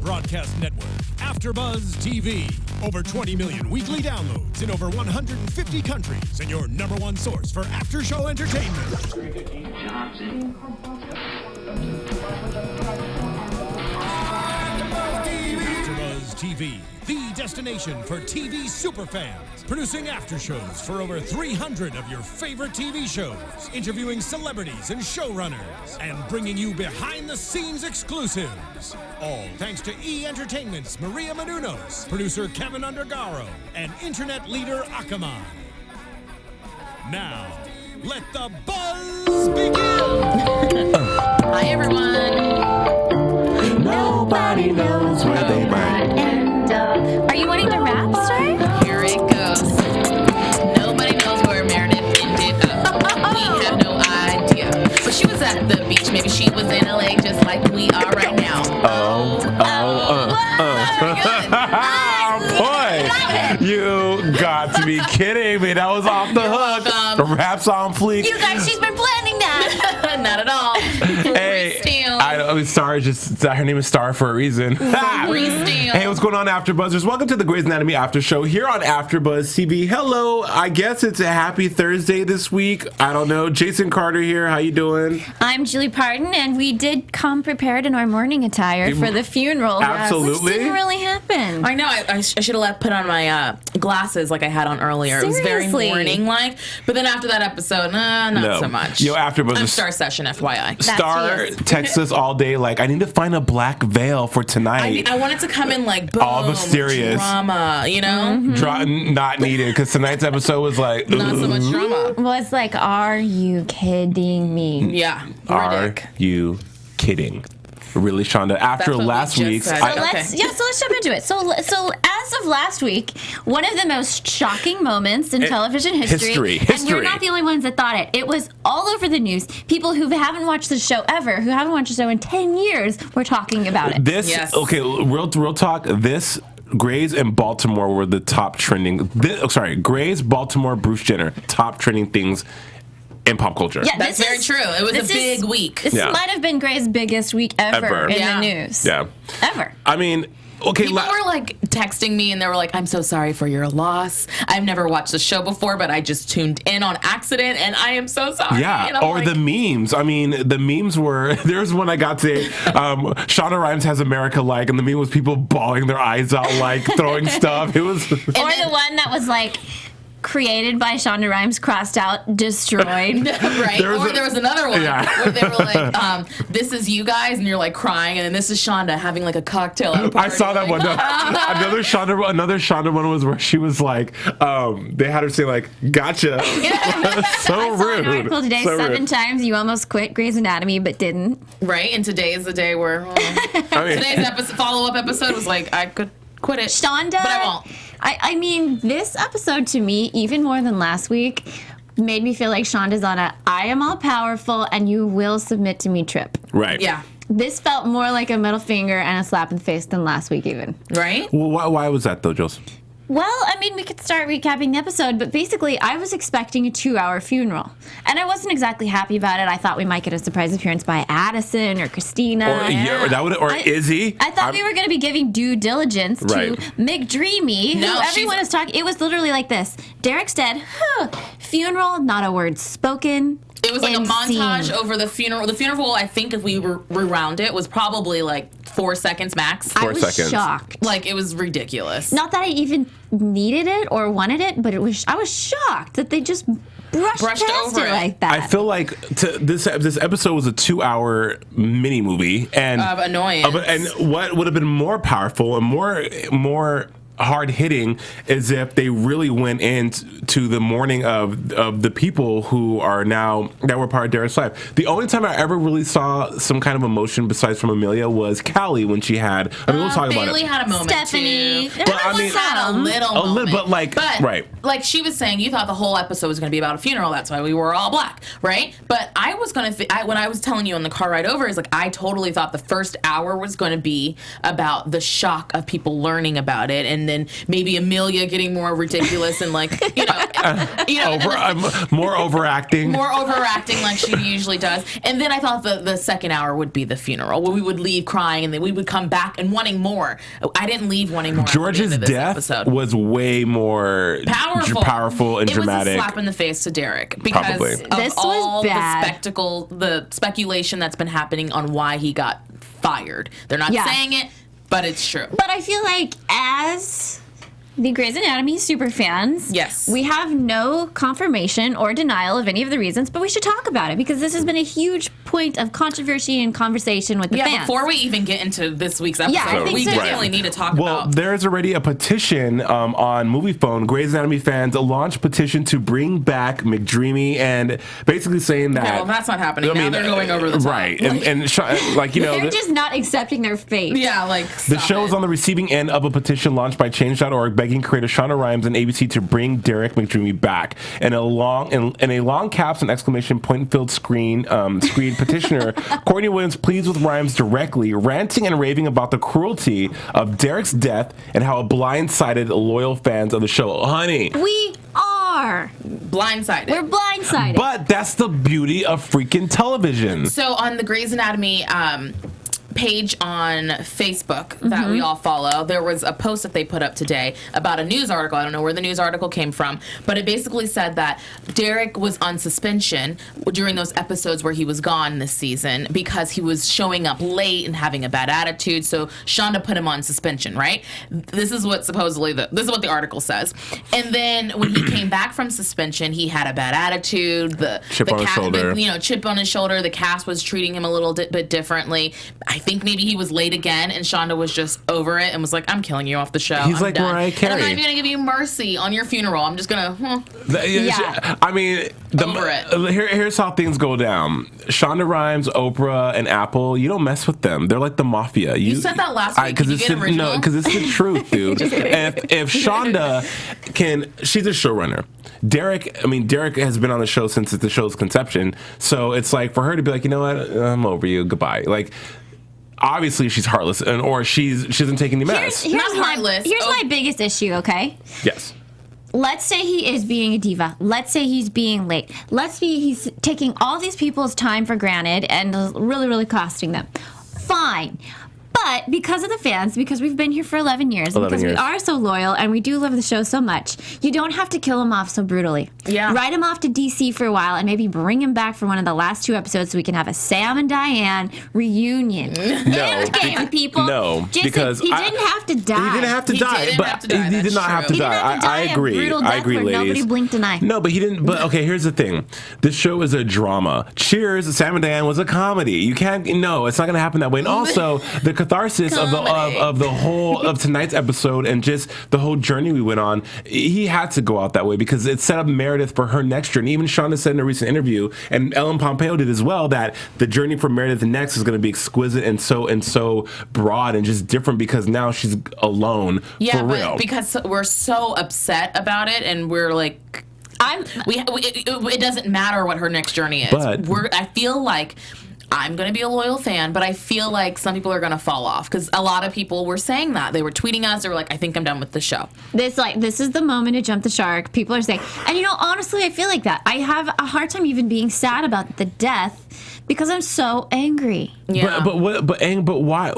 broadcast network, AfterBuzz TV. Over 20 million weekly downloads in over 150 countries, and your number one source for after-show entertainment. AfterBuzz TV, the destination for TV superfans. Producing aftershows for over 300 of your favorite TV shows, interviewing celebrities and showrunners, and bringing you behind-the-scenes exclusives. All thanks to E! Entertainment's Maria Menounos, producer Kevin Undergaro, and internet leader Akamai. Now, let the buzz begin! Hi, everyone. Nobody knows where they might end up. Are you wanting to rap, Starr? Here it goes. Nobody knows where Meredith ended up. We have no idea. But she was at the beach. Maybe she was in LA just like we are right now. Boy, you got to be kidding me. That was off the hook. The rap's on fleek. You guys, she's been planning that. Not at all. Hey, Starr, her name is Starr for a reason. Hey, what's going on, AfterBuzzers? Welcome to the Grey's Anatomy After Show here on AfterBuzz TV. Hello, I guess it's a happy Thursday this week. I don't know. Jason Carter here. How you doing? I'm Julie Partin, and we did come prepared in our morning attire for the funeral. Absolutely. Which didn't really happen. I know. I should have put on my glasses like I had on earlier. Seriously. It was very morning-like. But then after that episode, not so much. Yo, AfterBuzzers. I'm Starr Session, FYI. Starr texts us all day like, I need to find a black veil for tonight. I wanted to come in like, boom, all mysterious drama, you know? Not needed, because tonight's episode was like, not so much drama. Was like, are you kidding me? Yeah. Are you kidding? Really, Shonda? After last week's, So let's jump into it. So as of last week, one of the most shocking moments in television history, and we're not the only ones that thought it. It was all over the news. People who haven't watched the show ever, who haven't watched the show in 10 years, were talking about it. Okay, real talk. This. Grey's and Baltimore were the top trending. Grey's, Baltimore, Bruce Jenner, top trending things in pop culture. Yeah, that's very true. It was a big week. This might have been Grey's biggest week ever in the news. Yeah. Ever. I mean, okay. People were like texting me and they were like, I'm so sorry for your loss. I've never watched the show before, but I just tuned in on accident and I am so sorry. Yeah, or like, the memes. I mean, the memes were, there's one I got today, Shonda Rhimes has America like, and the meme was people bawling their eyes out like throwing stuff. It was. Or the one that was like, created by Shonda Rhimes, crossed out, destroyed. Right. There was another one where they were like, this is you guys, and you're like crying, and then this is Shonda having like a cocktail at a party. I saw that one. Another Shonda one was where she was like, they had her say like, gotcha. So I rude. saw an article today, so 7 rude. times you almost quit Grey's Anatomy, but didn't. Right, and today is the day where today's follow-up episode was like, I could quit it. Shonda. But I won't. I mean, this episode to me, even more than last week, made me feel like Shonda's on a I am all powerful and you will submit to me trip. Right. Yeah. This felt more like a middle finger and a slap in the face than last week even. Right? Well, why was that though, Jules? Well, I mean, we could start recapping the episode, but basically, I was expecting a 2-hour funeral. And I wasn't exactly happy about it. I thought we might get a surprise appearance by Addison or Christina. Or Izzy. I thought we were going to be giving due diligence to McDreamy, who everyone is talking. It was literally like this. Derek's dead. Funeral, not a word spoken. It was like a montage over the funeral. The funeral, I think, if we rewound it, was probably like 4 seconds max. 4 seconds. I was shocked. Like, it was ridiculous. Not that I even needed it or wanted it, but I was shocked that they just brushed past over it like that. I feel like this episode was a 2-hour mini movie and of annoyance. And what would have been more powerful and more hard hitting is if they really went into the mourning of the people who are now that were part of Derek's life. The only time I ever really saw some kind of emotion besides from Amelia was Callie when she had. I mean, we'll talk about it. Bailey had a moment Stephanie. too. But I mean, had a little moment. But like, right. Like she was saying, you thought the whole episode was going to be about a funeral. That's why we were all black, right? But I was going to. When I was telling you on the car ride over, is like I totally thought the first hour was going to be about the shock of people learning about it, and then maybe Amelia getting more ridiculous and like more overacting like she usually does. And then I thought the second hour would be the funeral, where we would leave crying and then we would come back and wanting more. I didn't leave wanting more. George's death was way more powerful and dramatic. It was a slap in the face to Derek because of all the speculation that's been happening on why he got fired. They're not saying it, but it's true. But I feel like as the Grey's Anatomy superfans, yes, we have no confirmation or denial of any of the reasons, but we should talk about it because this has been a huge point of controversy and conversation with the fans. Before we even get into this week's episode, we definitely need to talk about. Well, there's already a petition on Movie Phone. Grey's Anatomy fans launched petition to bring back McDreamy and basically saying that. Okay, well, that's not happening. Now they're going over the top. Right, and they're just not accepting their fate. Yeah, the show is on the receiving end of a petition launched by Change.org, begging creator Shonda Rhimes and ABC to bring Derek McDreamy back. In a long caps and exclamation point-filled screen petitioner Courtney Williams pleads with Rhimes directly, ranting and raving about the cruelty of Derek's death and how it blindsided loyal fans of the show. Honey, we are blindsided. We're blindsided. But that's the beauty of freaking television. So on the Grey's Anatomy page on Facebook that we all follow, there was a post that they put up today about a news article. I don't know where the news article came from, but it basically said that Derek was on suspension during those episodes where he was gone this season because he was showing up late and having a bad attitude. So Shonda put him on suspension, right? This is what this is what the article says. And then when he came back from suspension, he had a bad attitude. Chip on his shoulder. Chip on his shoulder. The cast was treating him a little bit differently. I think maybe he was late again, and Shonda was just over it and was like, I'm killing you off the show. He's I'm like done. Mariah Carey. And I'm not even going to give you mercy on your funeral. I'm just going to, I mean, over it. Here's how things go down. Shonda Rhimes, Oprah, and Apple, you don't mess with them. They're like the mafia. You said that last week. Did you get original? No, because it's the truth, dude. If Shonda she's a showrunner. Derek has been on the show since the show's conception, so it's like for her to be like, you know what, I'm over you, goodbye. Like, obviously she's heartless, or she isn't taking the mess. Here's my biggest issue, okay? Yes. Let's say he is being a diva. Let's say he's being late. He's taking all these people's time for granted and really, really costing them. Fine. But because of the fans, because we've been here for 11 years, because we are so loyal and we do love the show so much, you don't have to kill him off so brutally. Yeah. Write him off to DC for a while and maybe bring him back for one of the last 2 episodes so we can have a Sam and Diane reunion. People. No, because he didn't have to die. He didn't have to die. He did not have to die. I agree. I agree, ladies. Nobody blinked an eye. No, but he didn't. But okay, here's the thing. This show is a drama. Cheers, Sam and Diane was a comedy. You can't. No, it's not going to happen that way. And also, the catharsis of the whole of tonight's episode and just the whole journey we went on, he had to go out that way because it set up Meredith for her next journey. Even Shonda said in a recent interview, and Ellen Pompeo did as well, that the journey for Meredith next is going to be exquisite and so broad and just different because now she's alone for real. Because we're so upset about it and we're like, it doesn't matter what her next journey is. But I feel like I'm going to be a loyal fan, but I feel like some people are going to fall off because a lot of people were saying that. They were tweeting us. They were like, I think I'm done with the show. This is the moment to jump the shark. People are saying, and honestly, I feel like that. I have a hard time even being sad about the death because I'm so angry. Yeah. But why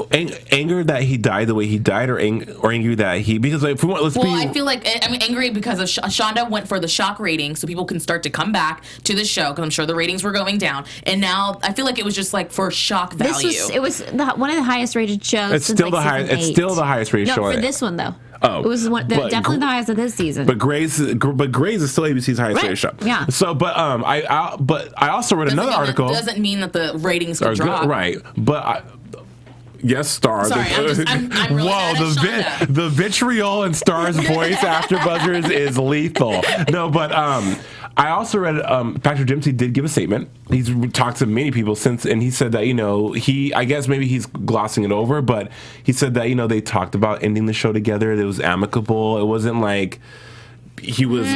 anger that he died the way he died, or angry that he I feel like angry because of Shonda went for the shock rating so people can start to come back to the show because I'm sure the ratings were going down, and now I feel like it was just like for shock value. It was one of the highest rated shows. It's still the highest. It's still the highest rated show. No, for this one though. Oh, it was definitely the highest of this season. But Grey's is still ABC's highest rated show. Yeah. So, I also read another article. Doesn't mean that the ratings will drop. Good, right? But yes, Starr. Sorry, I'm really mad at Shonda. The vitriol in Starr's voice after buzzers is lethal. No, but I also read Patrick Dempsey did give a statement. He's talked to many people since, and he said that I guess maybe he's glossing it over, but he said that they talked about ending the show together. It was amicable. It wasn't like he was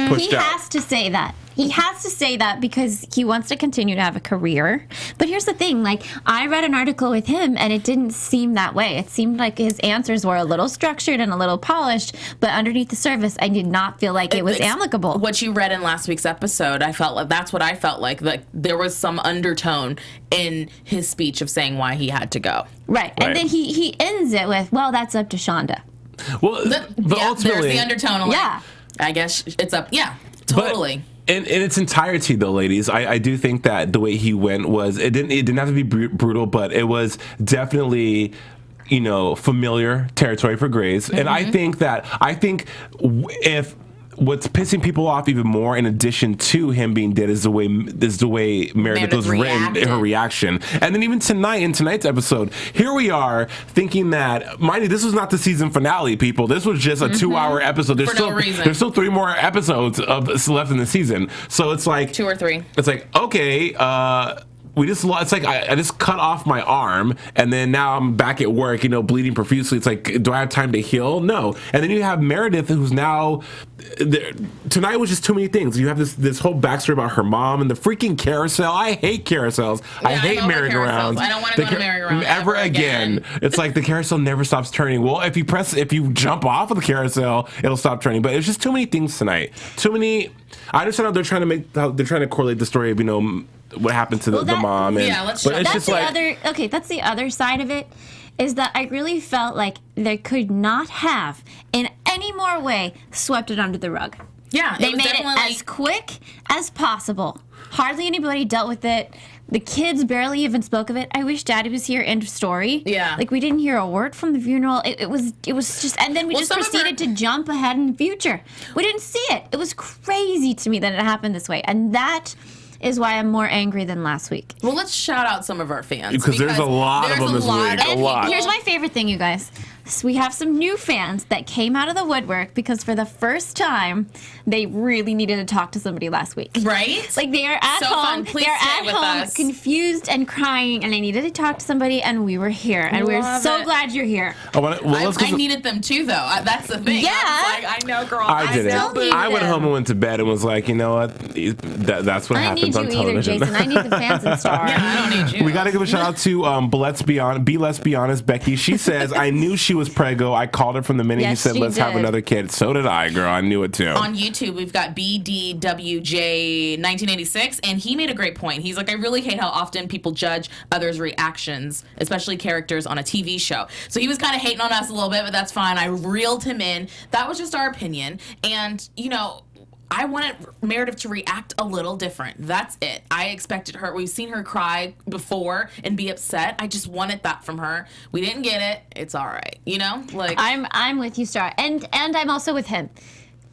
pushed He out. has to say that. He has to say that because he wants to continue to have a career. But here's the thing, like, I read an article with him and it didn't seem that way. It seemed like his answers were a little structured and a little polished, but underneath the surface, I did not feel like it was amicable. What you read in last week's episode, I felt like that's what I felt like there was some undertone in his speech of saying why he had to go. Right. And then he ends it with, well, that's up to Shonda. Well, but ultimately, there's the undertone. Yeah. I guess it's up. Yeah, totally. But in its entirety, though, ladies, I do think that the way he went was it didn't have to be brutal, but it was definitely, familiar territory for Grays. And I think if what's pissing people off even more, in addition to him being dead, is the way Meredith was written, her reaction. And then even tonight, in tonight's episode, here we are thinking that, mind you, this was not the season finale, people. This was just a 2-hour episode. There's still 3 more episodes left in the season. So it's like 2 or 3. It's like, okay, it's like I just cut off my arm and then now I'm back at work, bleeding profusely. It's like, do I have time to heal? No. And then you have Meredith, who's now tonight was just too many things. You have this whole backstory about her mom and the freaking carousel. I hate carousels. I hate merry-go-rounds. I don't want to go to merry-go-round ever again. It's like the carousel never stops turning. Well, if you jump off of the carousel, it'll stop turning. But it's just too many things tonight. Too many. I understand how they're trying to correlate the story of what happened to the mom. And, let's but it's that's just like that's the other side of it, is that I really felt like they could not have in any more way swept it under the rug. Yeah, they made it as quick as possible. Hardly anybody dealt with it. The kids barely even spoke of it. I wish Daddy was here. End of story. Yeah. Like, we didn't hear a word from the funeral. It was just, and then we just proceeded to jump ahead in the future. We didn't see it. It was crazy to me that it happened this way. And that is why I'm more angry than last week. Well, let's shout out some of our fans. Because there's a lot of them this week. A lot. Here's my favorite thing, you guys. So we have some new fans that came out of the woodwork because for the first time, they really needed to talk to somebody last week. Right? Like, they are at home. They're at home, confused and crying, and they needed to talk to somebody, and we were here. And we're so glad you're here. I needed them too, though. That's the thing. Yeah. I know, girl. I did it. I went home and went to bed and was like, you know what? That's what happens on television. I need the fans in Starr. Yeah, I don't need you. We got to give a shout out to Let's Be Honest, Becky. She says, I knew she was preggo. I called her from the minute he said, let's have another kid. So did I, girl. I knew it too. On YouTube, we've got BDWJ1986, and he made a great point. He's like, I really hate how often people judge others' reactions, especially characters on a TV show. So he was kind of hating on us a little bit, but that's fine. I reeled him in. That was just our opinion. And, I wanted Meredith to react a little different. That's it. I expected her. We've seen her cry before and be upset. I just wanted that from her. We didn't get it. It's all right. Like, I'm with you, Starr, and I'm also with him.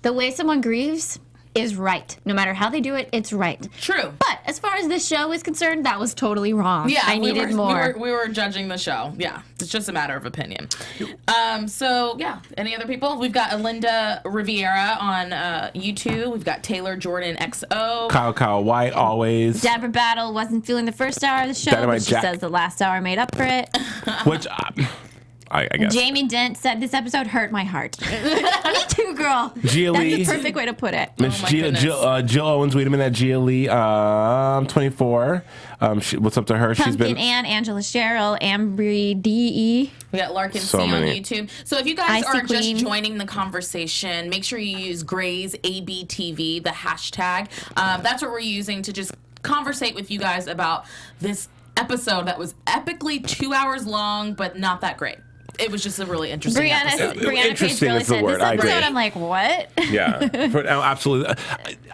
The way someone grieves is right. No matter how they do it, it's right. True. But as far as this show is concerned, that was totally wrong. Yeah, I needed more. We were judging the show. Yeah, it's just a matter of opinion. So yeah, any other people? We've got Alinda Riviera on YouTube. We've got Taylor Jordan XO. Kyle White always. Deborah Battle wasn't feeling the first hour of the show, but she says the last hour made up for it. Which. I guess. Jamie Dent said this episode hurt my heart. Me too, girl. Gia Lee. That's the perfect way to put it. Miss Jill Owens, wait a minute. Gia Lee, 24. What's up to her? Pumpkin She's been Ann, Angela Cheryl, Ambry D.E. We got Larkin C on YouTube. So if you guys are just joining the conversation, make sure you use Grey's ABTV, the hashtag. That's what we're using to just conversate with you guys about this episode that was epically 2 hours long, but not that great. It was just a really interesting episode. Brianna Page really said this episode. I'm like, what? Yeah, absolutely.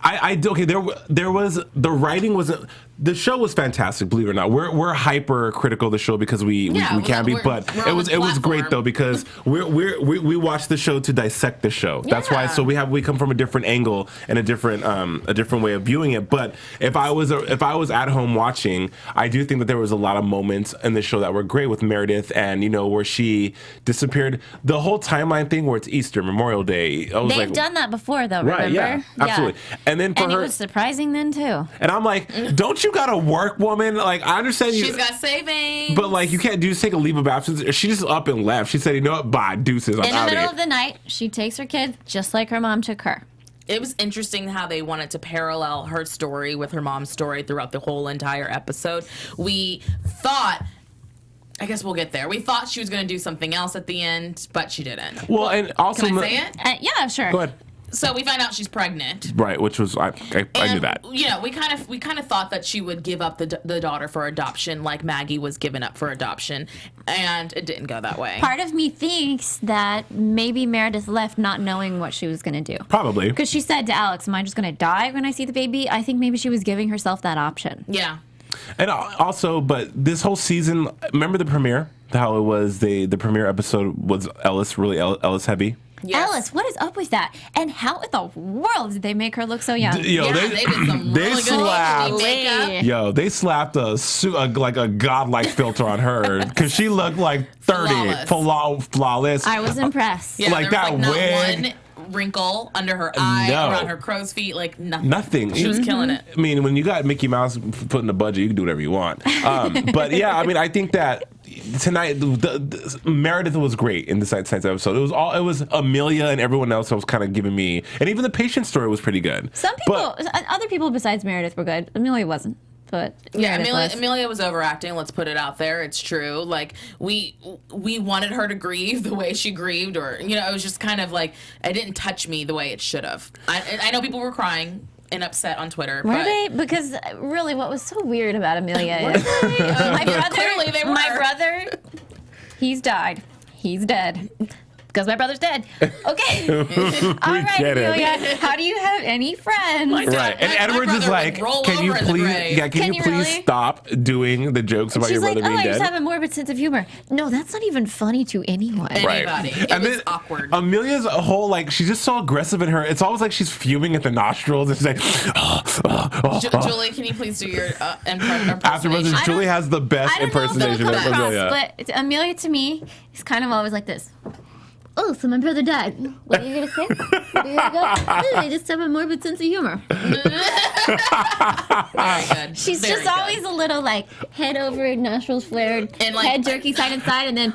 Okay. There was the writing wasn't. The show was fantastic, believe it or not. We're hyper critical of the show because we can be, but it was great though because we watch the show to dissect the show. That's why. So we come from a different angle and a different way of viewing it. But if I was at home watching, I do think that there was a lot of moments in the show that were great with Meredith and where she disappeared. The whole timeline thing where it's Easter, Memorial Day. They've done that before though. Right? Remember? Yeah, absolutely. And then it was surprising then too. And I'm like, don't you gotta work, woman? Like, I understand she's got savings, but like, you can't just take a leave of absence. She just up and left. She said, you know what, bye, deuces, I'm out of here. In the middle of the night, she takes her kid just like her mom took her. it was interesting how they wanted to parallel her story with her mom's story throughout the whole entire episode. We thought, I guess we'll get there. We thought she was going to do something else at the end, but she didn't. Well, and also... Can I say it? Yeah, sure. Go ahead. So we find out she's pregnant. Right, which was... I knew that. You know, we kind of thought that she would give up the daughter for adoption like Maggie was given up for adoption, and it didn't go that way. Part of me thinks that maybe Meredith left not knowing what she was going to do. Probably. Because she said to Alex, am I just going to die when I see the baby? I think maybe she was giving herself that option. Yeah. And also, but this whole season, remember the premiere? How it was, the premiere episode was really Ellis heavy? Yes. Alice, what is up with that? And how in the world did they make her look so young? They did some really good HD makeup. Yo, they slapped a godlike filter on her because she looked like 30, flawless. I was impressed. Yeah, like that wig. Not one wrinkle under her eye, around her crow's feet, like nothing. She was killing it. I mean, when you got Mickey Mouse put in the budget, you can do whatever you want. But yeah, I mean, I think that tonight Meredith was great in the tonight's episode. It was Amelia and everyone else that was kind of giving me, and even the patient story was pretty good. Other people besides Meredith were good. Amelia wasn't. But yeah, Amelia was overacting. Let's put it out there. It's true. Like we wanted her to grieve the way she grieved, or it was just kind of like it didn't touch me the way it should have. I know people were crying and upset on Twitter. Were they? Because really, what was so weird about Amelia is my brother. Clearly, they were. My brother, he's died. He's dead. Because my brother's dead. Okay. All right, Amelia. How do you have any friends? Right. And Edwards is like, can you please stop doing the jokes about your brother being dead? I just have a morbid sense of humor. No, that's not even funny to anyone. Anybody. Right. It was awkward. Amelia's whole, she's just so aggressive in her. It's always like she's fuming at the nostrils. It's like, Julie, can you please do your impersonation? AfterBuzz, Julie has the best impersonation of Amelia. But Amelia, to me, is kind of always like this. Oh, so my brother died. What are you going to say? What are you going to go? I just have a morbid sense of humor. Very good. She's just always a little head over, nostrils flared, and head jerky side and side, and then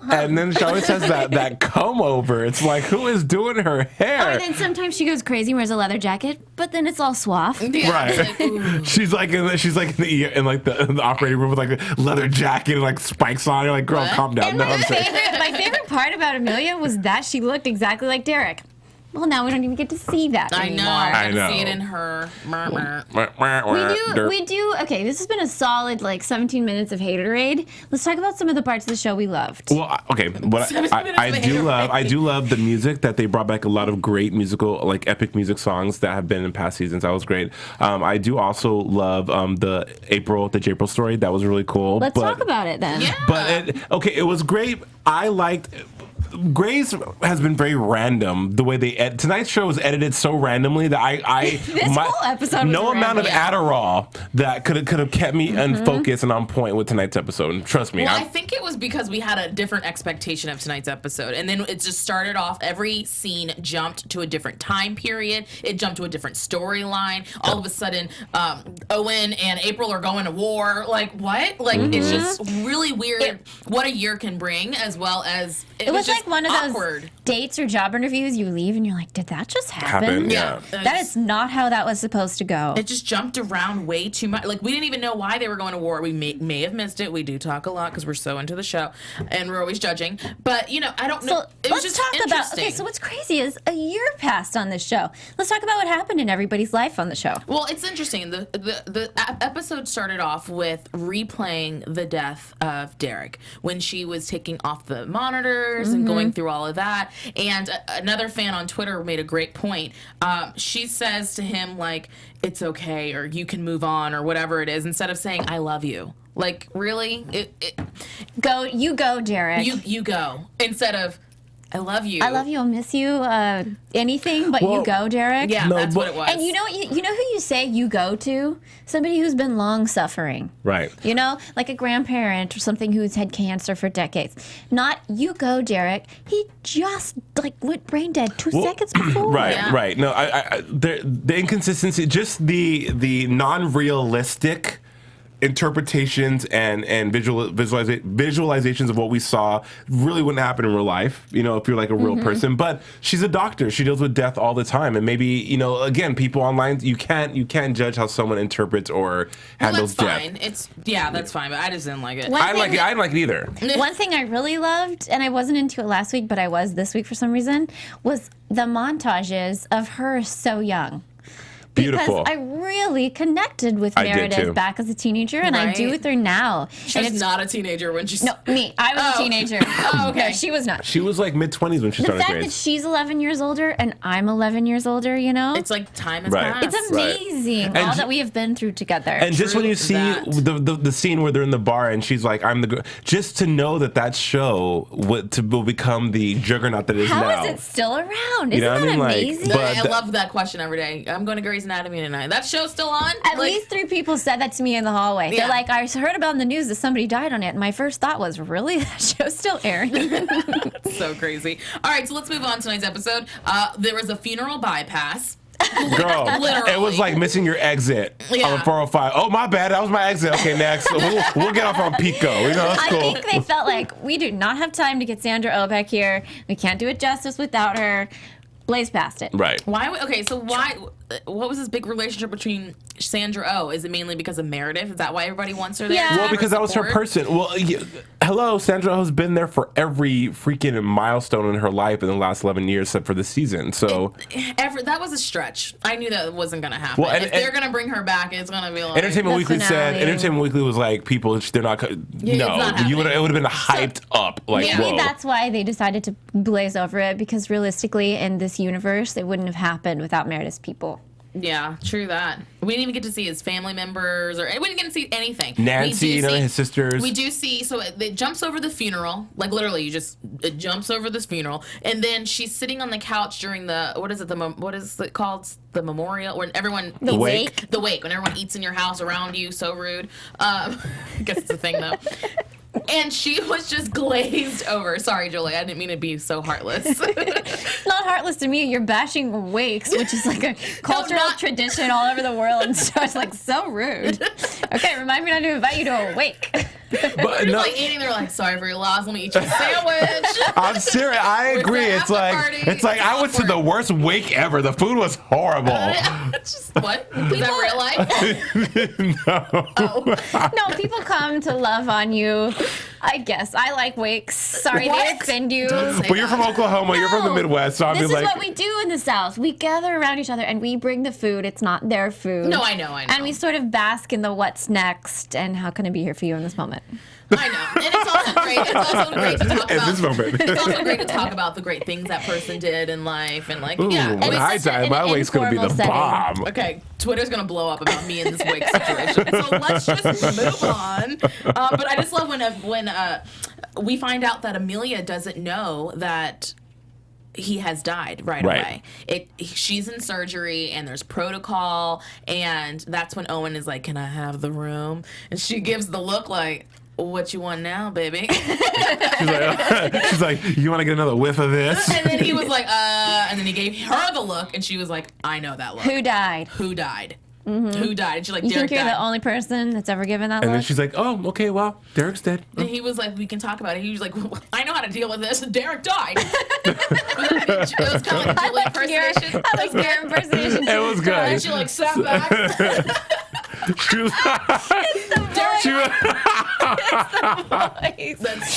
and then she always has that comb over. It's like, who is doing her hair? Or then sometimes she goes crazy and wears a leather jacket, but then it's all suave. Yeah, right. She's like in the operating room with a leather jacket and spikes on. You're like, girl, calm down. And my favorite part about Amelia was that she looked exactly like Derek. Well, now we don't even get to see that anymore. I know. See it in her. We do. Okay, this has been a solid 17 minutes of haterade. Let's talk about some of the parts of the show we loved. Well, okay, what I do love the music that they brought back. A lot of great musical, epic music songs that have been in past seasons. That was great. I do also love the April story. That was really cool. Let's talk about it then. Yeah. But it was great. I liked. Grey's has been very random. The way tonight's show was edited so randomly that whole episode was amount of Adderall that could have kept me unfocused and on point with tonight's episode. And trust me, I think it was because we had a different expectation of tonight's episode, and then it just started off. Every scene jumped to a different time period. It jumped to a different storyline. All of a sudden, Owen and April are going to war. What? It's just really weird what a year can bring, as well as it was just one of awkward. Those dates or job interviews you leave and you're like, did that just happen? Yeah. That is not how that was supposed to go. It just jumped around way too much. We didn't even know why they were going to war. We may have missed it. We do talk a lot because we're so into the show and we're always judging. But, I don't know. So let's talk about, so what's crazy is a year passed on this show. Let's talk about what happened in everybody's life on the show. Well, it's interesting. The episode started off with replaying the death of Derek when she was taking off the monitors and going through all of that. And another fan on Twitter made a great point. She says to him, it's okay, or you can move on, or whatever it is, instead of saying, I love you. Really? You go, Derek. You go. Instead of, I love you. I love you. I'll miss you. Anything but you go, Derek. Yeah, that's what it was. And you know who you say you go to? Somebody who's been long suffering. Right. Like a grandparent or something who's had cancer for decades. Not you go, Derek. He just went brain dead 2 seconds before. Right. Yeah. Right. No, the inconsistency, just the non-realistic interpretations and visualizations of what we saw really wouldn't happen in real life, you know, if you're like a real person. But she's a doctor. She deals with death all the time. And maybe, you know, again, people online, you can't judge how someone interprets or handles death. That's fine. That's fine, but I just didn't like it. I didn't like it either. One thing I really loved, and I wasn't into it last week, but I was this week for some reason, was the montages of her so young. Beautiful. Because I really connected with Meredith back as a teenager, and I do with her now. She was not a teenager when she... No, me. I was a teenager. Oh, okay. No, she was not. She was like mid-20s when she started The fact that she's 11 years older and I'm 11 years older, you know? It's like time has passed. It's amazing, all that we have been through together. And just when you see the scene where they're in the bar and she's like, I'm the girl, just to know that show will become the juggernaut that it is now. How is it still around? Isn't that amazing? I love that question every day. I'm going to Grey's Anatomy tonight. That show's still on? At least 3 people said that to me in the hallway. Yeah. They're like, I heard about in the news that somebody died on it. And my first thought was, really? That show's still airing? So crazy. All right, so let's move on to tonight's episode. There was a funeral bypass. Girl, Literally. It was like missing your exit on 405. Oh, my bad. That was my exit. Okay, next. We'll get off on Pico. You know, that's cool. I think they felt like, we do not have time to get Sandra Oh back here. We can't do it justice without her. Blaze past it. Right. Why? Okay, so why? What was this big relationship between Sandra Oh? Is it mainly because of Meredith? Is that why everybody wants her there? Yeah. Well, because that was her person. Well, hello, Sandra Oh has been there for every freaking milestone in her life in the last 11 years, except for this season. So that was a stretch. I knew that wasn't going to happen. Well, if they're going to bring her back, it's going to be like Entertainment Weekly said. Entertainment Weekly was like, people, they're not. It's not it would have been hyped up. Like, maybe whoa. that's why they decided to blaze over it, because realistically, in this universe, it wouldn't have happened without Meredith's people. Yeah, true that. We didn't even get to see his family members, or we didn't get to see anything. Nancy, his sisters. We do see, so it jumps over the funeral, like literally, it jumps over this funeral, and then she's sitting on the couch during what is it called? The memorial, when everyone The wake, when everyone eats in your house around you, so rude. I guess it's a thing though. And she was just glazed over. Sorry, Julie, I didn't mean to be so heartless. Not heartless to me. You're bashing wakes, which is like a cultural tradition all over the world, and so it's like so rude. Okay, remind me not to invite you to a wake. But no, like eating, they're like, sorry for your loss. Let me eat you a sandwich. I'm serious. I agree. It's like I went to the worst wake ever. The food was horrible. It's just what? Is that real life? No. Oh. No, people come to love on you. I guess I like wakes. Sorry they offend you. But you're from Oklahoma. You're from the Midwest. So This is what we do in the South. We gather around each other and we bring the food. It's not their food. No, I know. And we sort of bask in the what's next and how can I be here for you in this moment. I know. And it's also great. It's also great to talk about. This moment. It's also great to talk about the great things that person did in life and like, Ooh, yeah. When I die, my wake's going to be the bomb. Okay, Twitter's going to blow up about me in this wake situation. So let's just move on. But I just love when we find out that Amelia doesn't know that he has died right away. She's in surgery and there's protocol, and that's when Owen is like, can I have the room? And she gives the look like, what you want now, baby? She's like, you want to get another whiff of this? And then he was like, and then he gave her the look, and she was like, I know that look. Who died? Who died? Mm-hmm. Who died? And she's like, you Derek think you're died. the only person that's ever given that look? And then she's like, oh, okay, well, Derek's dead. And he was like, we can talk about it. He was like, well, I know how to deal with this. Derek died. It was kind of like Julie impersonation. I like your impersonation. It was good. And she like sat back. She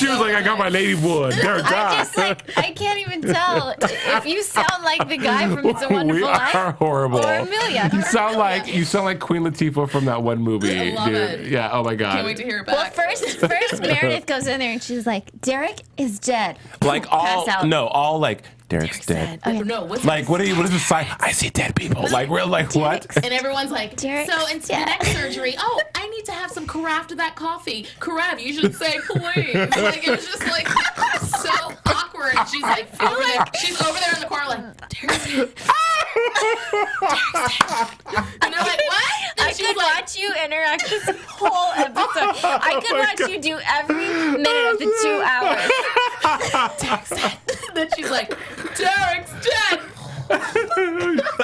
was like, I got my lady wood. Derek died. I can't even tell if you sound like the guy from It's a Wonderful Life. We are horrible. Or Amelia. You sound like Queen Latifah from that one movie. I love dude. it. Yeah, oh my God. Can't wait to hear it back. Well, first Meredith goes in there and she's like, Derek is dead. Like all like, Derek's dead. Okay. No, what's Like, what is the sign? I see dead people. Like, we're like, what? And everyone's like, Derek's so in dead. neck surgery, oh, I need to have some carafe to that coffee. Carafe, you should say please. Like, it was just like so awkward. And she's like, she's over there in the corner like, Derek's dead. And they're like, what? And I could watch you interact this whole episode. I could watch you do every minute of the 2 hours. Derek's dead. Then she's like, Derek's dead.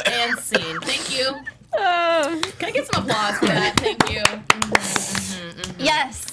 And scene. Thank you. Can I get some applause for that? Thank you.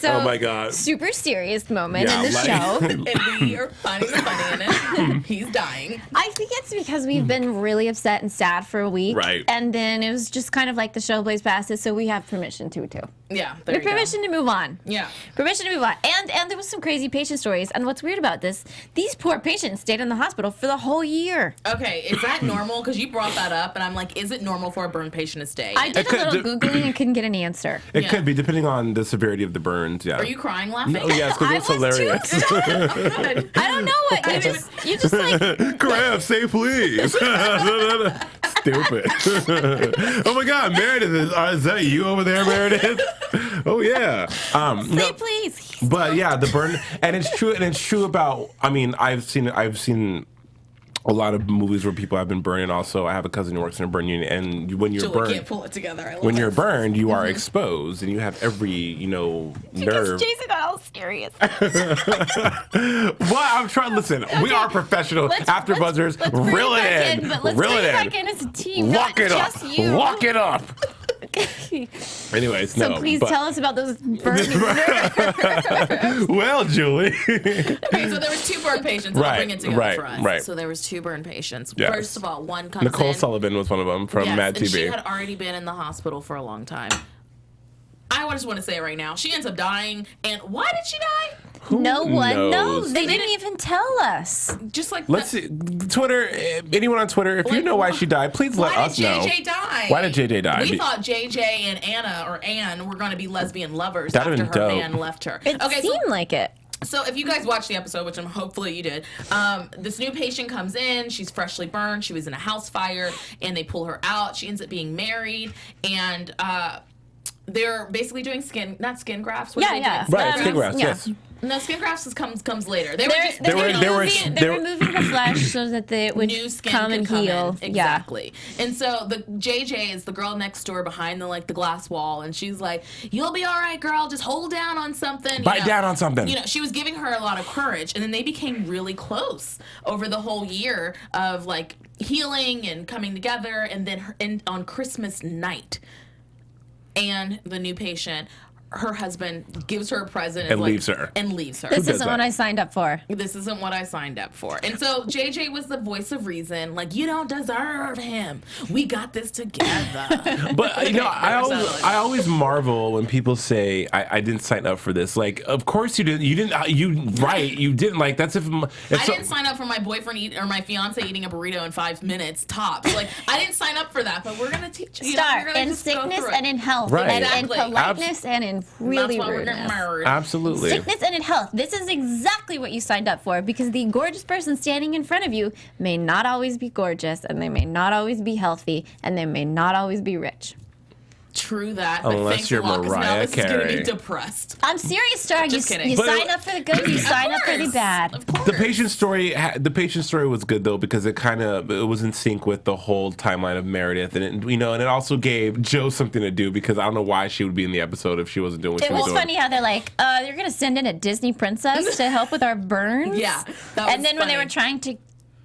So, oh my God. Super serious moment in the show. And we are finding the funny in it. He's dying. I think it's because we've been really upset and sad for a week. Right. And then it was just kind of like the show plays past us, so we have permission to too. Yeah, We have permission to move on. Yeah. Permission to move on. And there was some crazy patient stories. And what's weird about this, these poor patients stayed in the hospital for the whole year. Okay, is that normal? Because you brought that up, and I'm like, is it normal for a burn patient to stay? I did a little Googling and couldn't get an answer. It could be, depending on the severity of the burns, yeah. Are you crying laughing? No, yes, because it's hilarious. I don't know what, you just like... Crab, say please. Stupid. Oh my God, Meredith, is that you over there, Meredith? Oh yeah. Say please. But yeah, the burn, and it's true about. I mean, I've seen a lot of movies where people have been burned, and also I have a cousin who works in a burn unit, and when you're Julie burned, can't pull it together. I love when it. you're burned, you are exposed, and you have every nerve. Jason got all serious. Well, I'm trying. Listen, we are professional AfterBuzzers. Reel it in. But let's Reel bring it it back in. in as a team, Walk not it up. just you. Walk it up. Anyways, So no. please tell us about those burning Well, Julie. Okay, so there was 2 burn patients. I'll bring it together for us. Right. So there was 2 burn patients. Yes. First of all, one comes Nicole in. Sullivan was one of them from Yes, Mad and TV. she had already been in the hospital for a long time. I just want to say it right now. She ends up dying. And why did she die? No one knows? knows. They didn't even tell us. Just like Let's see. Twitter, anyone on Twitter, if you Like, know why she died, please let us know. Why did JJ die? Why did JJ die? We thought JJ and Anne were going to be lesbian lovers That'd after have her been dope. man left her. It seemed like it. So if you guys watched the episode, which hopefully you did, this new patient comes in. She's freshly burned. She was in a house fire, and they pull her out. She ends up being married, and they're basically doing not skin grafts. What are they doing? Right, skin grafts, yes. No, skin grafts comes later. They They're removing the flesh so that it would new skin come can and come heal. in. Exactly. And so the JJ is the girl next door behind the glass wall, and she's like, "You'll be all right, girl. Just hold down on something. Bite down on something." She was giving her a lot of courage, and then they became really close over the whole year of healing and coming together. And then on Christmas night, and the new patient, her husband gives her a present And leaves her. This isn't what I signed up for. This isn't what I signed up for. And so JJ was the voice of reason. You don't deserve him. We got this together. But I always marvel when people say I didn't sign up for this. Of course you didn't. You didn't. You didn't. That's if I didn't sign up for my boyfriend or my fiance eating a burrito in 5 minutes tops. I didn't sign up for that. But we're gonna teach you. Starr, in sickness and in health, Right. and Exactly. in politeness and in really That's why we're getting rudeness. married. Absolutely. Sickness and in health. This is exactly what you signed up for, because the gorgeous person standing in front of you may not always be gorgeous, and they may not always be healthy, and they may not always be rich. True that. But Unless thanks you're a lot, 'cause now Mariah this is gonna Carey. be depressed. I'm serious, Starr. Just kidding. You But- sign up for the good, you sign up for the bad. Of course. The patient story was good though, because it was in sync with the whole timeline of Meredith, and it also gave Jo something to do, because I don't know why she would be in the episode if she wasn't doing what It she was was doing. funny how they're like, you're going to send in a Disney princess to help with our burns? Yeah, that And was then when they funny. were trying to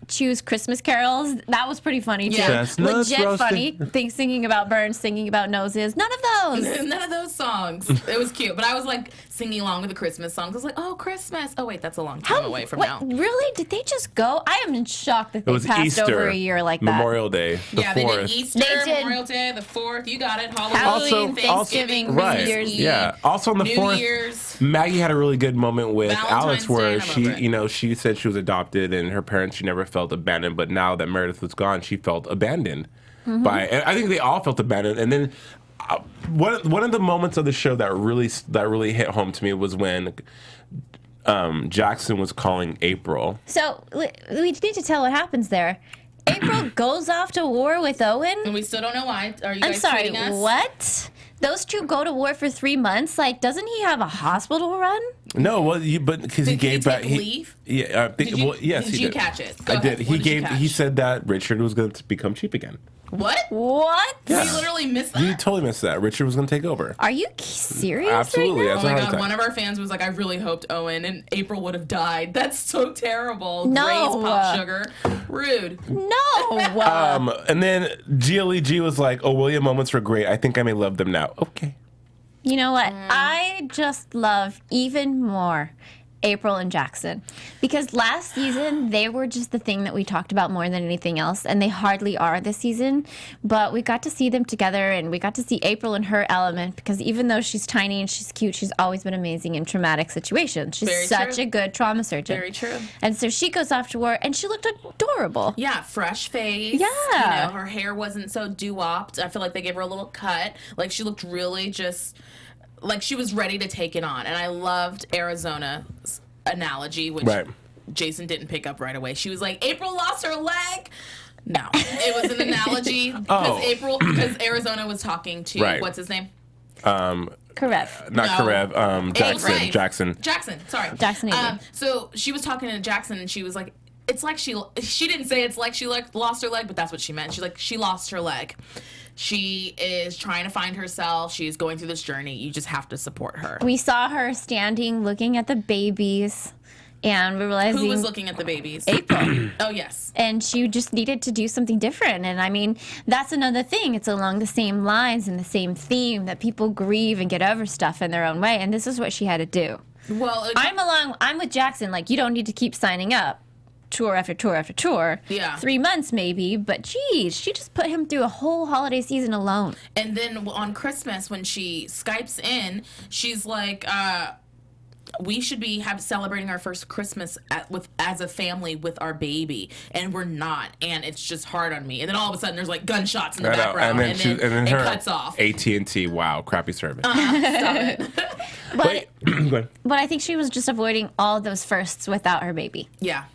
choose Christmas carols, that was pretty funny too. Yeah. Chestnuts Legit roasted. funny. Singing about burns, singing about noses. None of those. None of those songs. It was cute, but I was singing along with the Christmas songs. I was like, "Oh, Christmas! Oh, wait, that's a long time away from now." Really? Did they just go? I am in shock that It they was passed Easter, over a year like that. Memorial Day, the Yeah, 4th. they did Easter, They did. Memorial Day, the 4th. You got it. Halloween, Also- Thanksgiving, Right. New Year's Eve, Yeah. Also on the New 4th, Year's. Maggie had a really good moment with Valentine's Alex where Day, I love she said she was adopted, and her parents, she never felt abandoned, but now that Meredith was gone, she felt abandoned by, and I think they all felt abandoned. And then one of the moments of the show that really hit home to me was when Jackson was calling April. So we need to tell what happens there. April goes off to war with Owen. And we still don't know why. Are you I'm guys sorry, tweeting us? what? Those two go to war for 3 months? Doesn't he have a hospital run? No, well, because he Did gave he back. take leave? Yeah, yes, did he you did. catch it? Go I ahead. did. What did you catch? He said that Richard was going to become cheap again. What? What? We literally missed that. You totally missed that. Richard was going to take over. Are you serious? Absolutely. Right That's Oh my what I god, thought. one of our fans was like, I really hoped Owen and April would have died. That's so terrible. No. Gray's pop sugar. Rude. No. And then Julie G was like, "Oh, William moments were great. I think I may love them now." Okay. You know what? I just love even more April and Jackson, because last season they were just the thing that we talked about more than anything else, and they hardly are this season. But we got to see them together, and we got to see April in her element, because even though she's tiny and she's cute, she's always been amazing in traumatic situations. She's such a good trauma surgeon. Very true. And so she goes off to war, and she looked adorable. Yeah, fresh face. Yeah. You know, her hair wasn't so doo-wopped. I feel like they gave her a little cut. Like, she looked really just... like, she was ready to take it on. And I loved Arizona's analogy, which Jason didn't pick up right away. She was like, April lost her leg. No, it was an analogy because Arizona was talking to, what's his name? Karev. Jackson. Sorry. Jackson. So she was talking to Jackson, and she was like, it's like she didn't say it's like she lost her leg, but that's what she meant. She's like, she lost her leg. She is trying to find herself. She's going through this journey. You just have to support her. We saw her standing, looking at the babies, and we realized who was looking at the babies? April. Oh, yes. And she just needed to do something different. And I mean, that's another thing. It's along the same lines and the same theme that people grieve and get over stuff in their own way. And this is what she had to do. Well, I'm with Jackson. Like, you don't need to keep signing up. Tour after tour after tour. Yeah. 3 months maybe, but geez, she just put him through a whole holiday season alone. And then on Christmas, when she Skypes in, she's like, we should be celebrating our first Christmas as a family with our baby, and we're not, and it's just hard on me. And then all of a sudden, there's like gunshots in the background, and then it cuts off. AT&T, wow, crappy service. Stop it. But I think she was just avoiding all those firsts without her baby. Yeah.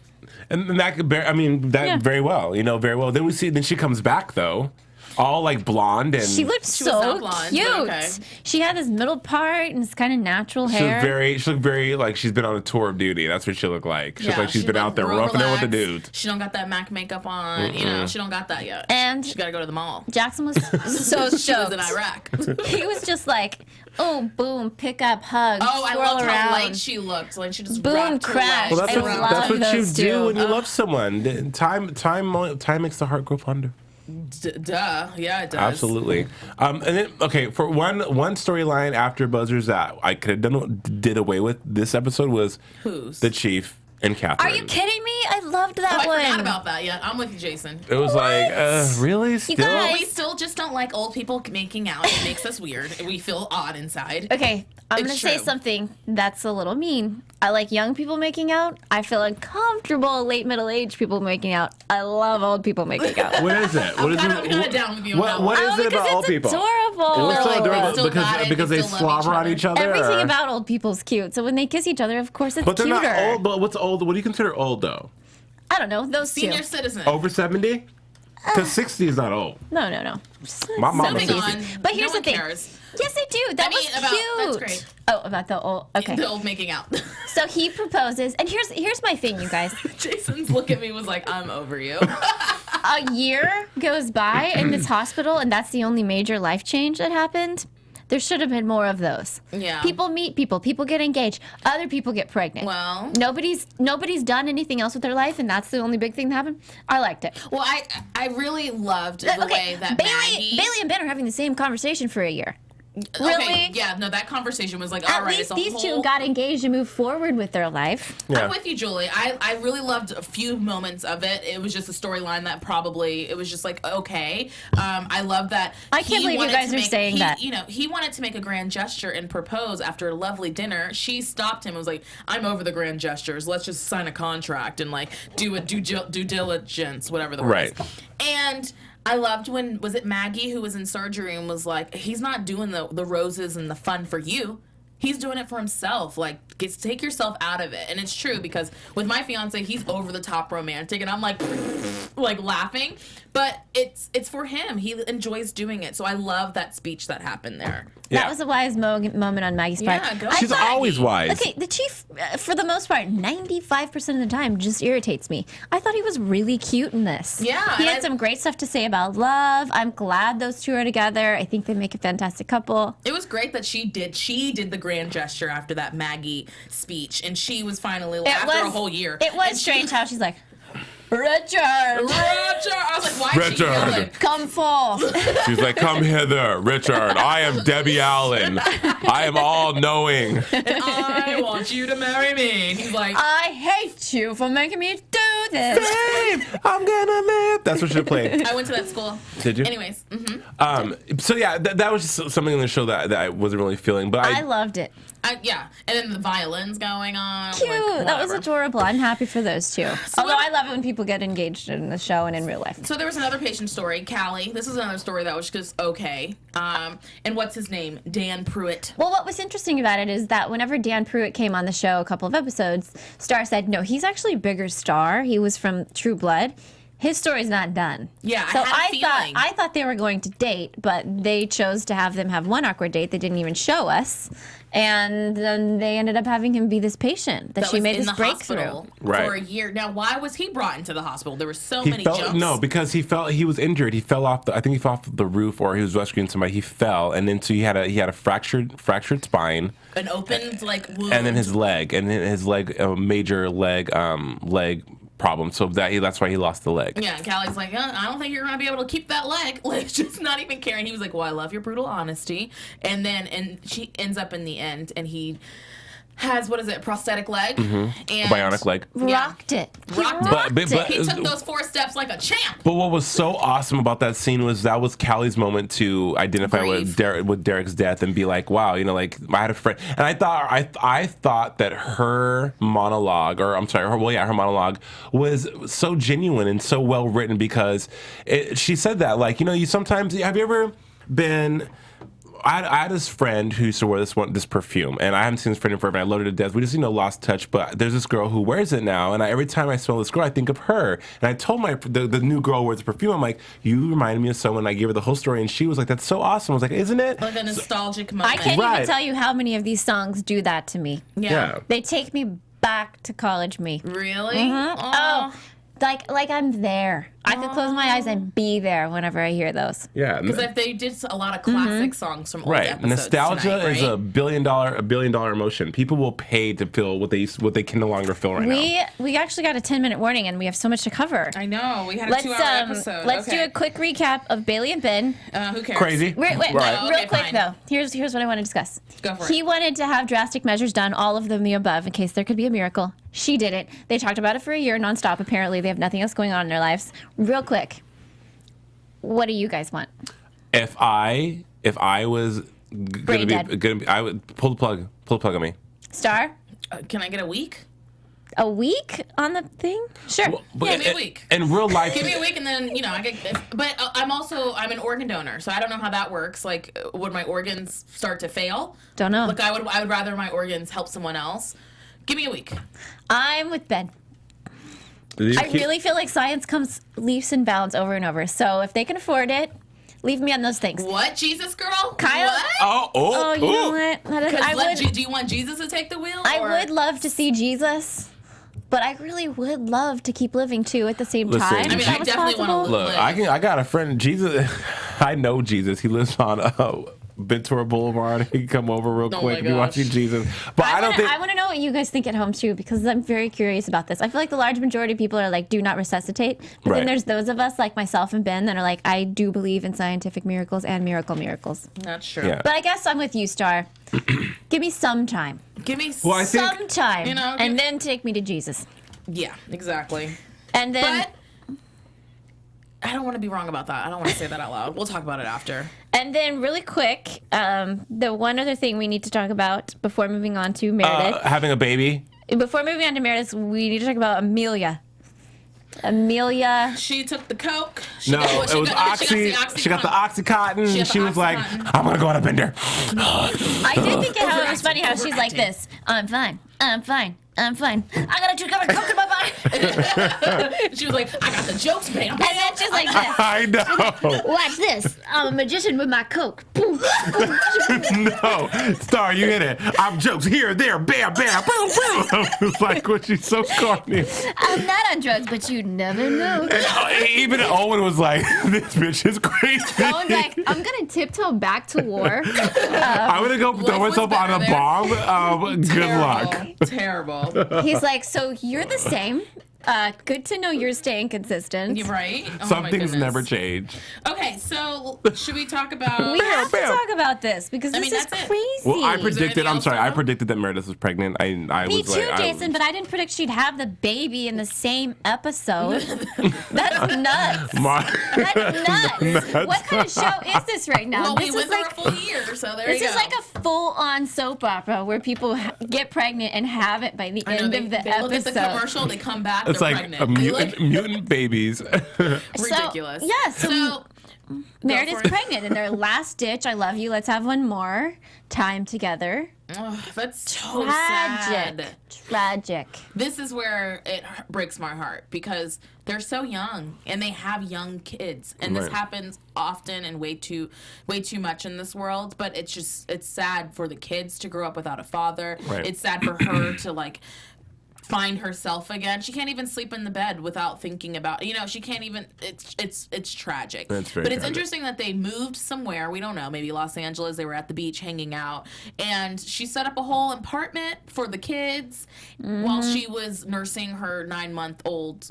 And that could very well, very well. Then she comes back though, all like blonde, and she looked so blonde, cute. Okay. She had this middle part and this kind of natural hair. She looked very like she's been on a tour of duty. That's what she looked like. She looked like she's been out there roughing it with the dudes. She don't got that MAC makeup on. She don't got that yet. And she got to go to the mall. Jackson was so stoked. She was in Iraq. He was just like, oh, boom, pick up, hug, I loved how light she looked. Like she just wrapped her legs. Well, that's what you do when you love someone. Time makes the heart grow fonder. Duh. Yeah, it does. Absolutely. And then, for one storyline after Buzzers that I could have did away with this episode was the Chief and Catherine. Are you kidding me? I loved that one. I forgot about that. Yeah, I'm with you, Jason. It was really? Still? We still just don't like old people making out. It makes us weird. We feel odd inside. Okay, I'm going to say something that's a little mean. I like young people making out. I feel uncomfortable late middle-aged people making out. I love old people making out. What is it? I'm kind of down with you on that one. What is it about old people? Adorable. It's so adorable because they slobber on each other? Everything about old people's cute. So when they kiss each other, of course it's cuter. But they're not old. But what's old? What do you consider old, though? I don't know. Those senior citizens. Over 70? Because 60 is not old. No. My mama's 60. But here's the thing. Cares. Yes, I do. That was cute. That's great. Oh, about the old. Okay. The old making out. So he proposes, and here's my thing, you guys. Jason's look at me was like, I'm over you. A year goes by in this hospital, and that's the only major life change that happened. There should have been more of those. Yeah. People meet people. People get engaged. Other people get pregnant. Well. Nobody's done anything else with their life, and that's the only big thing that happened. I liked it. Well, I really loved the way that Bailey and Ben are having the same conversation for a year. Really? Okay, yeah, no, that conversation was like, all right, at least these two got engaged and moved forward with their life. Yeah. I'm with you, Julie. I really loved a few moments of it. It was just a storyline that it was just like, okay. I love that. I can't believe you guys are saying that. He wanted to make a grand gesture and propose after a lovely dinner. She stopped him and was like, I'm over the grand gestures. Let's just sign a contract and like do a due diligence, whatever the word is. And I loved when, was it Maggie who was in surgery and was like, he's not doing the roses and the fun for you. He's doing it for himself. Like, take yourself out of it. And it's true because with my fiance, he's over the top romantic, and I'm like laughing. But it's for him. He enjoys doing it. So I love that speech that happened there. That was a wise moment on Maggie's part. Yeah, she's always wise. Okay, the Chief, for the most part, 95% of the time, just irritates me. I thought he was really cute in this. Yeah. He had some great stuff to say about love. I'm glad those two are together. I think they make a fantastic couple. It was great that she did the grand gesture after that Maggie speech, and she was finally, after a whole year. It was strange how she's like... Richard. I was like, why is she yelling? Come forth. She's like, come hither, Richard. I am Debbie Allen. I am all knowing. And I want you to marry me. And he's like, I hate you for making me do this. Babe, I'm gonna live. That's what she played. I went to that school. Did you? Anyways. So yeah, that was just something in the show that I wasn't really feeling, but I loved it. Yeah, and then the violins going on. Cute. Like, that was adorable. I'm happy for those two. Although what- I love it when people get engaged in the show and in real life. So there was another patient story, Callie. This is another story that was just okay. And what's his name? Dan Pruitt. Well, what was interesting about it is that whenever Dan Pruitt came on the show a couple of episodes, Starr said, no, he's actually a bigger star. He was from True Blood. His story's not done. Yeah, so I had a feeling. I thought they were going to date, but they chose to have them have one awkward date. They didn't even show us. And then they ended up having him be this patient that she was made in this the breakthrough. hospital Right. for a year. Now, why was he brought into the hospital? There were so he many fell, jumps. no, because he was injured. He fell off. I think he fell off the roof, or he was rescuing somebody. He fell, and then so he had a fractured spine, An opened wound. and then his leg, a major leg problem. So that's why he lost the leg. Yeah, and Callie's like, I don't think you're going to be able to keep that leg. Like, just not even caring. He was like, well, I love your brutal honesty. And she ends up in the end, and he has, prosthetic leg? And Bionic leg. Rocked it. Rocked it. But He took those 4 steps like a champ. But what was so awesome about that scene was that was Callie's moment to identify with Derek's death and be like, wow, I had a friend, and I thought that her monologue, her monologue was so genuine and so well written because she said that you sometimes have you ever been. I had this friend who used to wear this perfume, and I haven't seen this friend in forever. And I loved her to death. We just lost touch. But there's this girl who wears it now, and every time I smell this girl, I think of her. And I told the new girl who wears the perfume, I'm like, you reminded me of someone. I gave her the whole story, and she was like, that's so awesome. I was like, isn't it? Like a nostalgic moment. I can't even tell you how many of these songs do that to me. Yeah. They take me back to college me. Really? Mm-hmm. Oh, like I'm there. I could close my eyes and be there whenever I hear those. Yeah. Because if they did a lot of classic songs from old episodes Nostalgia tonight, is a billion dollar emotion. People will pay to feel what they can no longer feel right now. We actually got a 10-minute warning, and we have so much to cover. I know. We had a 2-hour episode. Let's do a quick recap of Bailey and Ben. Who cares? Crazy. Wait, Right. real quick though. Here's what I want to discuss. Go for it. He wanted to have drastic measures done, all of them the above, in case there could be a miracle. She didn't. They talked about it for a year nonstop. Apparently, they have nothing else going on in their lives. Real quick, what do you guys want? If I was I would pull the plug on me. Starr? Can I get a week? A week on the thing? Sure. Give me a week. In real life. Give me a week, and then I get. But I'm an organ donor, so I don't know how that works. Like, would my organs start to fail? Don't know. Like, I would rather my organs help someone else. Give me a week. I'm with Ben. I really feel like science comes leaps and bounds over and over. So if they can afford it, leave me on those things. What, Jesus girl? Kyle? What? Oh, you know what? Do you want Jesus to take the wheel? I would love to see Jesus, but I really would love to keep living too at the same time. I mean, I definitely want to look. I got a friend, Jesus. I know Jesus. He lives on Ventura Boulevard. He can come over real quick and be watching Jesus. But I want to know what you guys think at home too, because I'm very curious about this. I feel like the large majority of people are like, do not resuscitate. But then there's those of us like myself and Ben that are like, I do believe in scientific miracles and miracles. That's true. Yeah. But I guess I'm with you, Starr. Give me some time. Give me some time. And then take me to Jesus. Yeah, exactly. And then... But I don't want to be wrong about that. I don't want to say that out loud. We'll talk about it after. And then really quick, the one other thing we need to talk about before moving on to Meredith. Having a baby. Before moving on to Meredith, we need to talk about Amelia. She took the Coke. It was Oxy. She got the Oxycontin. She was like, I'm going to go on a bender. I did think how it was funny how she's like this. I'm fine. I got a 2-cup of Coke in my body. She was like, I got the jokes, bam. And then she's like this. I know. Watch this. I'm a magician with my Coke. No. Starr, you hit it. I'm jokes here, there, bam, bam, boom, boom. It's like, what, she's so corny. I'm not on drugs, but you never know. And even Owen was like, this bitch is crazy. Owen's like, I'm going to tiptoe back to war. I'm going to go throw myself on a bomb. Good luck. Terrible. He's like, so you're the same Good to know you're staying consistent. You're right. Oh, Some things never change. Okay, so should we talk about? We have to talk about this because this is crazy. Well, I predicted. I'm sorry. I predicted that Meredith was pregnant. I Me was too, like, Jason. But I didn't predict she'd have the baby in the same episode. That's nuts. That's nuts. What kind of show is this right now? Well, this we went through a full year, so there you go. This is like a full-on soap opera where people get pregnant and have it by the end of the episode. They look at the commercial, they come back, it's they're like pregnant. mutant babies. Ridiculous. So Meredith's pregnant in their last ditch. I love you. Let's have one more time together. Oh, that's so sad. Tragic. This is where it breaks my heart because they're so young and they have young kids, and this happens often and way too much in this world. But it's sad for the kids to grow up without a father. Right. It's sad for her to find herself again. She can't even sleep in the bed without thinking about, she can't even, it's tragic. That's very But it's tragic. interesting that they moved somewhere, we don't know, maybe Los Angeles, they were at the beach hanging out, and she set up a whole apartment for the kids while she was nursing her 9-month-old,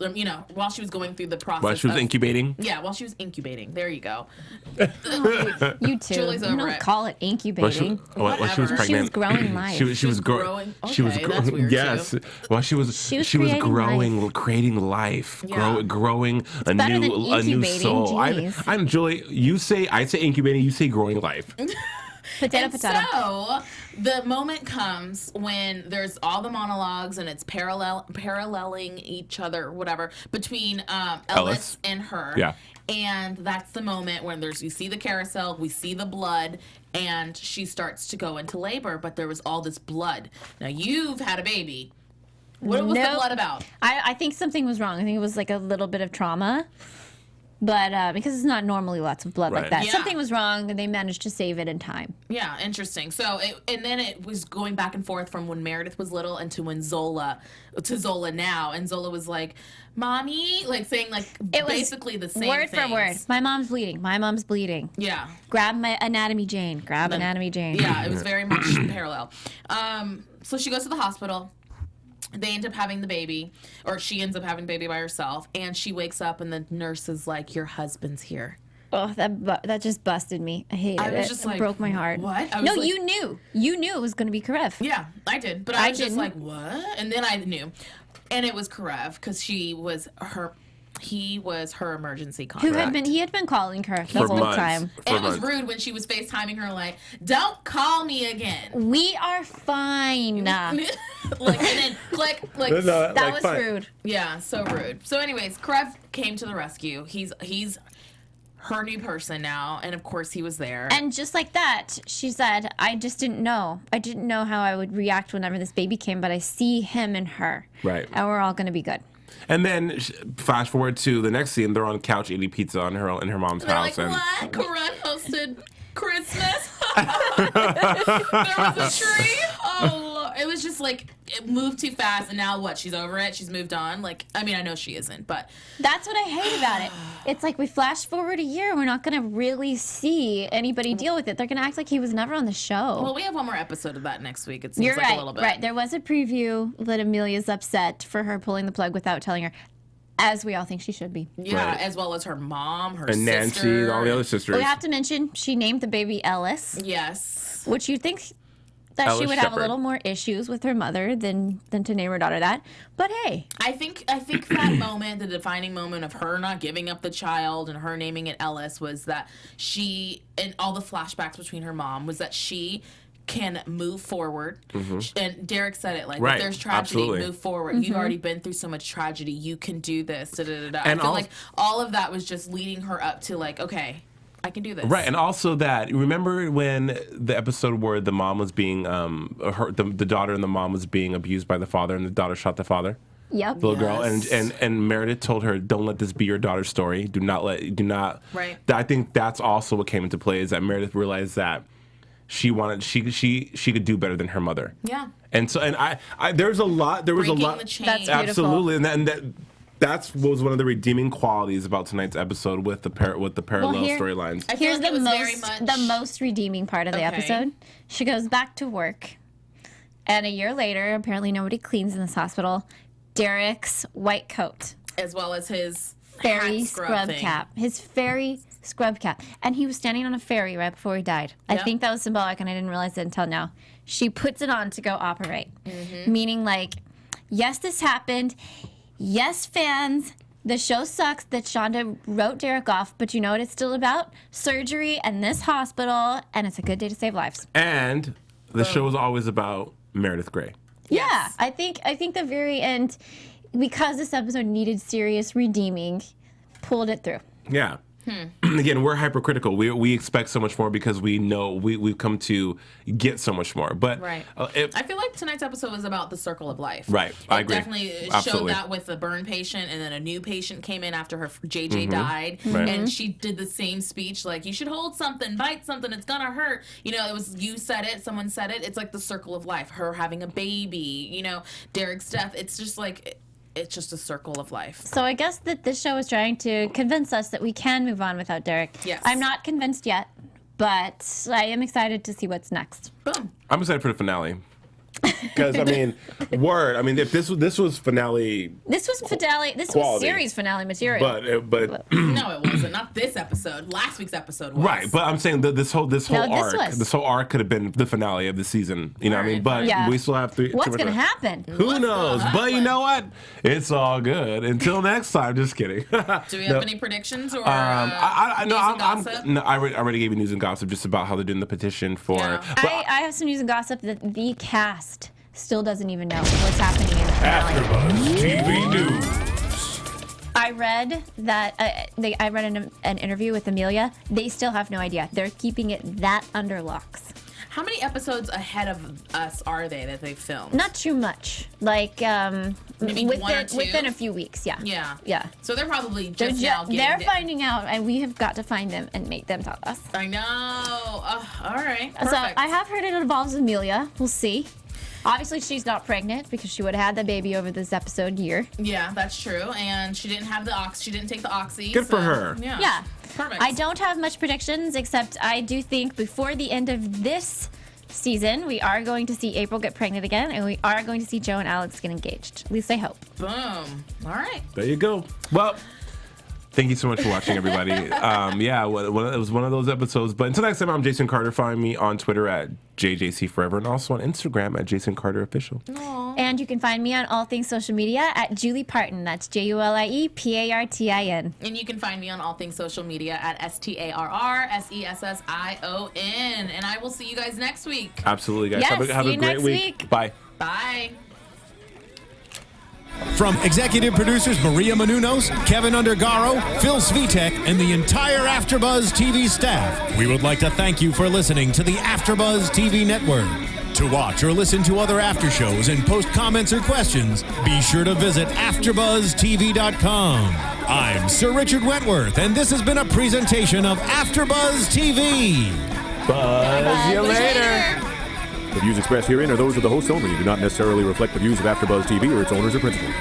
while she was going through the process. While she was incubating? Yeah, while she was incubating. There you go. You too. Julie's over don't it. call it incubating. While she was Whatever. pregnant. She was growing life. She was growing. She was Okay, that's weird, yes. too. While she was creating growing, life. creating life, Yeah. growing a better than new incubating, soul. jeez. I'm Julie. I say incubating. You say growing life. Potato. So the moment comes when there's all the monologues and it's paralleling each other, whatever, between Ellis and her. Yeah. And that's the moment when you see the carousel, we see the blood, and she starts to go into labor, but there was all this blood. Now you've had a baby. What was the blood about? I think something was wrong. I think it was like a little bit of trauma. But because it's not normally lots of blood like Right. that. Yeah. Something was wrong, and they managed to save it in time. Yeah, interesting. So, and then it was going back and forth from when Meredith was little and to Zola now. And Zola was like, "Mommy," saying It was basically the same word things. for word. My mom's bleeding. My mom's bleeding. Yeah. Grab my Anatomy Jane. Grab Anatomy Jane. Yeah, it was very much parallel. So she goes to the hospital. They end up having the baby, or she ends up having the baby by herself, and she wakes up and the nurse is like, "Your husband's here." Oh, that just busted me. I hated it. I was just It broke my heart. What? No, you knew. You knew it was going to be Karev. Yeah, I did. But I was just didn't. like, what? And then I knew. And it was Karev, because he was her emergency contact. He had been calling her the For whole months. time. And it was rude when she was FaceTiming her like, "Don't call me again." We are fine. And then click, That was rude. Yeah, so rude. So anyways, Karev came to the rescue. He's her new person now, and of course he was there. And just like that, she said, "I just didn't know. I didn't know how I would react whenever this baby came, but I see him and her. Right. And we're all going to be good." And then flash forward to the next scene. They're on the couch eating pizza in her mom's They're house. like, And what? Karev hosted Christmas? There was a tree? Oh, it was just it moved too fast, and now what? She's over it? She's moved on? I know she isn't, but... That's what I hate about it. It's like we flash forward a year, we're not going to really see anybody deal with it. They're going to act like he was never on the show. Well, we have one more episode of that next week. It seems You're like right, a little bit. right. There was a preview that Amelia's upset for her pulling the plug without telling her, as we all think she should be. Yeah, Right. as well as her mom, her and Nancy, sister. all the other sisters. We have to mention she named the baby Ellis, Yes. which you'd think that she Ellis would have a Shepherd. little more issues with her mother than to name her daughter that. But hey, I think that moment, the defining moment of her not giving up the child and her naming it Ellis, was that she, and all the flashbacks between her mom, was that she can move forward. And Derek said it, Right, if there's tragedy, absolutely. move forward. You've already been through so much tragedy, you can do this. I And feel like all of that was just leading her up to okay, I can do this. Right, and also that, remember when the episode where the mom was being, the daughter and the mom was being abused by the father, and the daughter shot the father? yep. The little girl, Yes. and Meredith told her, "Don't let this be your daughter's story. Do not." Right. I think that's also what came into play, is that Meredith realized that she could do better than her mother. Yeah. And so, and there was a lot. Breaking the chain. That's beautiful. Absolutely, and that was one of the redeeming qualities about tonight's episode with the parallel storylines. I feel Here's like it the was very most much- the most redeeming part of the Okay. episode. She goes back to work, and a year later, apparently nobody cleans in this hospital. Derek's white coat. As well as his Fairy hat scrub thing. cap. His fairy scrub cap. And he was standing on a ferry right before he died. I Yep. think that was symbolic, and I didn't realize it until now. She puts it on to go operate. Meaning, like, yes, this happened. Yes, fans, the show sucks that Shonda wrote Derek off, but you know what it's still about? Surgery and this hospital, and it's a good day to save lives. And the show is always about Meredith Grey. Yeah, Yes. I think the very end, because this episode needed serious redeeming, pulled it through. Yeah. Again, we're hypercritical. We expect so much more because we know we've come to get so much more. But Right. I feel like tonight's episode was about the circle of life. Right. I agree. Definitely Absolutely. showed that with the burn patient, and then a new patient came in after her JJ died, Right. and she did the same speech like, "You should hold something, bite something, it's gonna hurt." You know, it was you said it, someone said it. It's like the circle of life. Her having a baby. You know, Derek's death. It's just like. It's just a circle of life. So I guess that this show is trying to convince us that we can move on without Derek. Yes. I'm not convinced yet, but I am excited to see what's next. Boom. I'm excited for the finale. Because I mean, if this was finale, This was finale. This was Quality. series finale material. but No, it wasn't. Not this episode. Last week's episode was. right. But I'm saying that this whole this arc could have been the finale of the season. You know what I mean? Right. But Yeah. we still have to. What's going to happen? Who What's knows? gonna But you happen? know what? It's all good. Until next time. Just kidding. Do we have any predictions or No, news and gossip? I already gave you news and gossip just about how they're doing the petition for. Yeah. But I have some news and gossip that the cast still doesn't even know what's happening in the finale. AfterBuzz TV News. I read that I read an interview with Amelia. They still have no idea. They're keeping it that under locks. How many episodes ahead of us are they that they filmed? Not too much. Like Maybe one or two? within a few weeks. Yeah. Yeah. Yeah. So they're probably They're, just now getting they're it. finding out, and we have got to find them and make them tell us. I know. All right. Perfect. So I have heard it involves Amelia. We'll see. Obviously, she's not pregnant because she would have had the baby over this episode year. Yeah, that's true. And she didn't have the She didn't take the oxy. Good for her. Yeah. Yeah. Perfect. I don't have much predictions, except I do think before the end of this season, we are going to see April get pregnant again, and we are going to see Joe and Alex get engaged. At least I hope. Boom. All right. there you go. Well, thank you so much for watching, everybody. It was one of those episodes. But until next time, I'm Jason Carter. Find me on Twitter at JJCForever and also on Instagram at Jason Carter Official. And you can find me on all things social media at Julie Partin. That's JuliePartin. And you can find me on all things social media at StarrSession. And I will see you guys next week. Absolutely, guys. Yes, have see a you great next week. week. Bye. Bye. From executive producers Maria Menounos, Kevin Undergaro, Phil Svitek, and the entire AfterBuzz TV staff, we would like to thank you for listening to the AfterBuzz TV network. To watch or listen to other after shows and post comments or questions, be sure to visit AfterBuzzTV.com. I'm Sir Richard Wentworth, and this has been a presentation of AfterBuzz TV. Buzz you later. The views expressed herein are those of the hosts only and do not necessarily reflect the views of AfterBuzz TV or its owners or principals.